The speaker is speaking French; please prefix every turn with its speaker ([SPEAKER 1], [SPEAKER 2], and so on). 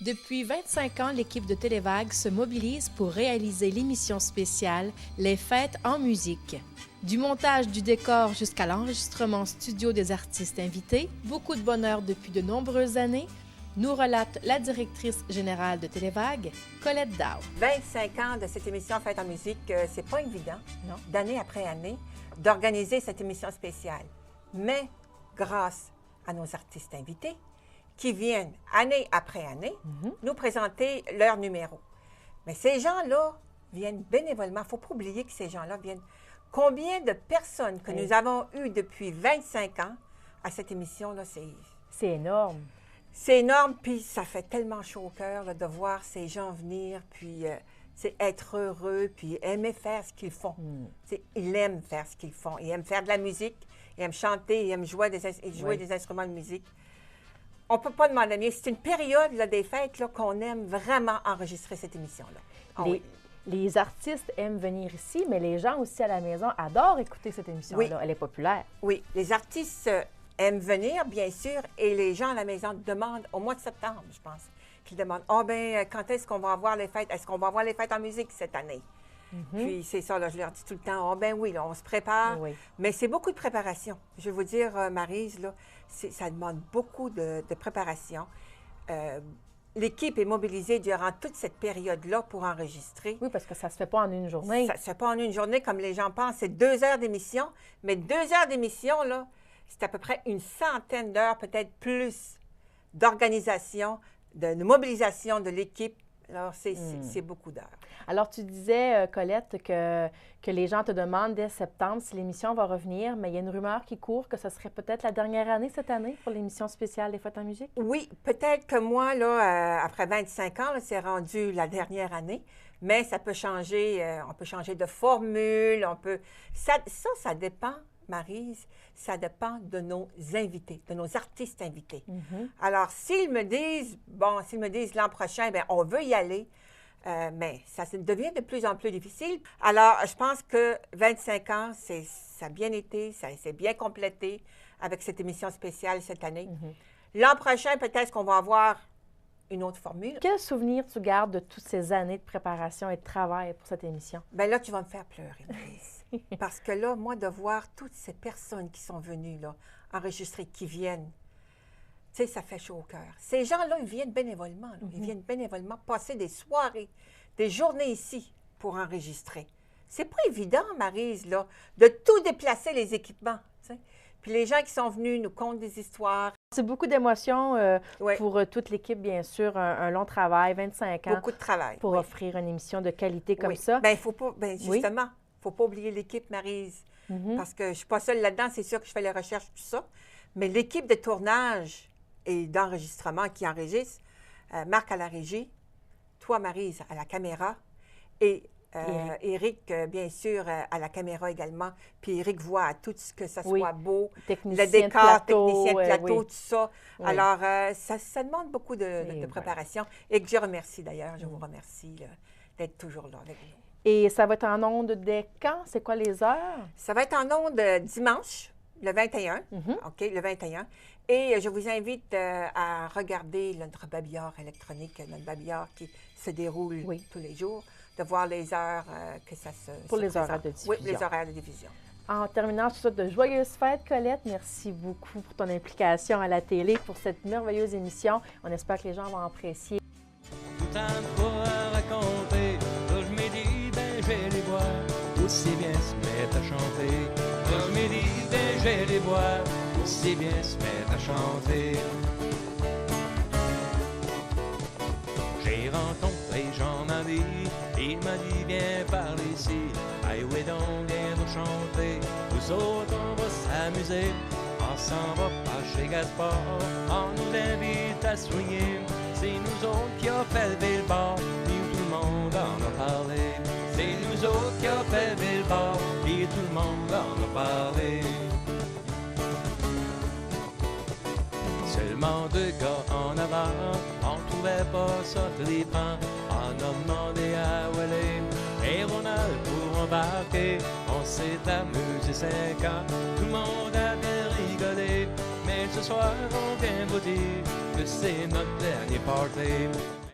[SPEAKER 1] Depuis 25 ans, l'équipe de Télévague se mobilise pour réaliser l'émission spéciale Les Fêtes en musique. Du montage du décor jusqu'à l'enregistrement studio des artistes invités, beaucoup de bonheur depuis de nombreuses années, nous relate la directrice générale de Télévague, Colette Daou.
[SPEAKER 2] 25 ans de cette émission Fêtes en musique, c'est pas évident,
[SPEAKER 1] Non.
[SPEAKER 2] d'année après année, d'organiser cette émission spéciale. Mais grâce à nos artistes invités, qui viennent année après année nous présenter leur numéro. Mais ces gens-là viennent bénévolement. Il ne faut pas oublier que ces gens-là viennent. Combien de personnes que nous avons eues depuis 25 ans à cette émission-là,
[SPEAKER 3] C'est énorme.
[SPEAKER 2] c'est énorme, puis ça fait tellement chaud au cœur là, de voir ces gens venir, puis être heureux, puis aimer faire ce qu'ils font. Ils aiment faire ce qu'ils font. Ils aiment faire de la musique, ils aiment chanter, ils aiment jouer des instruments de musique. On ne peut pas demander mieux. C'est une période là, des fêtes là, qu'on aime vraiment enregistrer cette émission-là. Ah
[SPEAKER 3] Les artistes aiment venir ici, mais les gens aussi à la maison adorent écouter cette émission-là.
[SPEAKER 2] Oui.
[SPEAKER 3] Elle est populaire.
[SPEAKER 2] Oui, les artistes aiment venir, bien sûr, et les gens à la maison demandent, au mois de septembre, je pense, qu'ils demandent, quand est-ce qu'on va avoir les fêtes? Est-ce qu'on va avoir les fêtes en musique cette année? Puis c'est ça, là, je leur dis tout le temps, oui, là, on se prépare.
[SPEAKER 3] Oui.
[SPEAKER 2] Mais c'est beaucoup de préparation. Je vais vous dire, Maryse, là, ça demande beaucoup de préparation. L'équipe est mobilisée durant toute cette période-là pour enregistrer.
[SPEAKER 3] Oui, parce que ça ne se fait pas en une journée.
[SPEAKER 2] Ça ne se fait pas en une journée comme les gens pensent. C'est 2 heures d'émission. Mais 2 heures d'émission, là, c'est à peu près une centaine d'heures, peut-être plus, d'organisation, de mobilisation de l'équipe. Alors, c'est beaucoup d'heures.
[SPEAKER 3] Alors, tu disais, Colette, que les gens te demandent dès septembre si l'émission va revenir, mais il y a une rumeur qui court que ce serait peut-être la dernière année cette année pour l'émission spéciale des Fêtes en musique?
[SPEAKER 2] Oui, peut-être que moi, là, après 25 ans, là, c'est rendu la dernière année, mais ça peut changer. On peut changer de formule, Ça dépend, Maryse, ça dépend de nos invités, de nos artistes invités. Alors, s'ils me disent l'an prochain, bien, on veut y aller, mais ça devient de plus en plus difficile. Alors, je pense que 25 ans, ça a bien été, ça s'est bien complété avec cette émission spéciale cette année. L'an prochain, peut-être qu'on va avoir une autre formule.
[SPEAKER 3] Quel souvenir tu gardes de toutes ces années de préparation et de travail pour cette émission?
[SPEAKER 2] Bien là, tu vas me faire pleurer, Maryse. Parce que là, moi, de voir toutes ces personnes qui sont venues là, enregistrer, qui viennent, tu sais, ça fait chaud au cœur. Ces gens-là, ils viennent bénévolement. Ils viennent bénévolement passer des soirées, des journées ici pour enregistrer. C'est pas évident, Maryse, là, de tout déplacer les équipements, tu sais. Puis les gens qui sont venus nous content des histoires.
[SPEAKER 3] C'est beaucoup d'émotions pour toute l'équipe, bien sûr. Un long travail, 25 ans.
[SPEAKER 2] Beaucoup de travail.
[SPEAKER 3] Pour offrir une émission de qualité comme ça.
[SPEAKER 2] Bien, faut pas, justement, il ne faut pas oublier l'équipe, Maryse. Parce que je ne suis pas seule là-dedans, c'est sûr que je fais les recherches, tout ça. Mais l'équipe de tournage et d'enregistrement qui enregistre, Marc à la régie, toi, Maryse, à la caméra, et Éric, bien sûr, à la caméra également. Puis Éric voit à tout ce que ça soit beau, le décor, technicien de plateau, tout ça. Oui. Alors, ça demande beaucoup de préparation. Et que je remercie d'ailleurs, je vous remercie d'être toujours là avec nous.
[SPEAKER 3] Et ça va être en ondes dès quand? C'est quoi les heures?
[SPEAKER 2] Ça va être en ondes dimanche, le 21. OK, le 21. Et je vous invite à regarder notre babillard électronique, notre babillard qui se déroule tous les jours, de voir les heures que ça se
[SPEAKER 3] Pour les
[SPEAKER 2] présente.
[SPEAKER 3] horaires de diffusion.
[SPEAKER 2] Oui, les horaires de diffusion.
[SPEAKER 3] En terminant, je te souhaite de joyeuses fêtes, Colette. Merci beaucoup pour ton implication à la télé, pour cette merveilleuse émission. On espère que les gens vont apprécier.
[SPEAKER 4] Aussi bien se mettre à chanter. Je me dis, je vais les boire, aussi bien se mettre à chanter. J'ai rencontré Jean-Marie, il m'a dit, viens par ici. Aïe, oui, donc, viens nous chanter. Nous autres, on va s'amuser. On s'en va pas chez Gaspard, on nous invite à soigner. C'est nous autres qui a fait le billboard, puis tout le monde en a parlé. C'est nous autres qui a fait le billboard, puis tout le monde en a parlé. Seulement 2 gars en avant, on trouvait pas ça trippant. On a demandé à Wally et Ronald pour embarquer. On s'est amusé 5 ans, tout le monde a bien rigolé. Mais ce soir, on vient vous dire que c'est notre dernier party.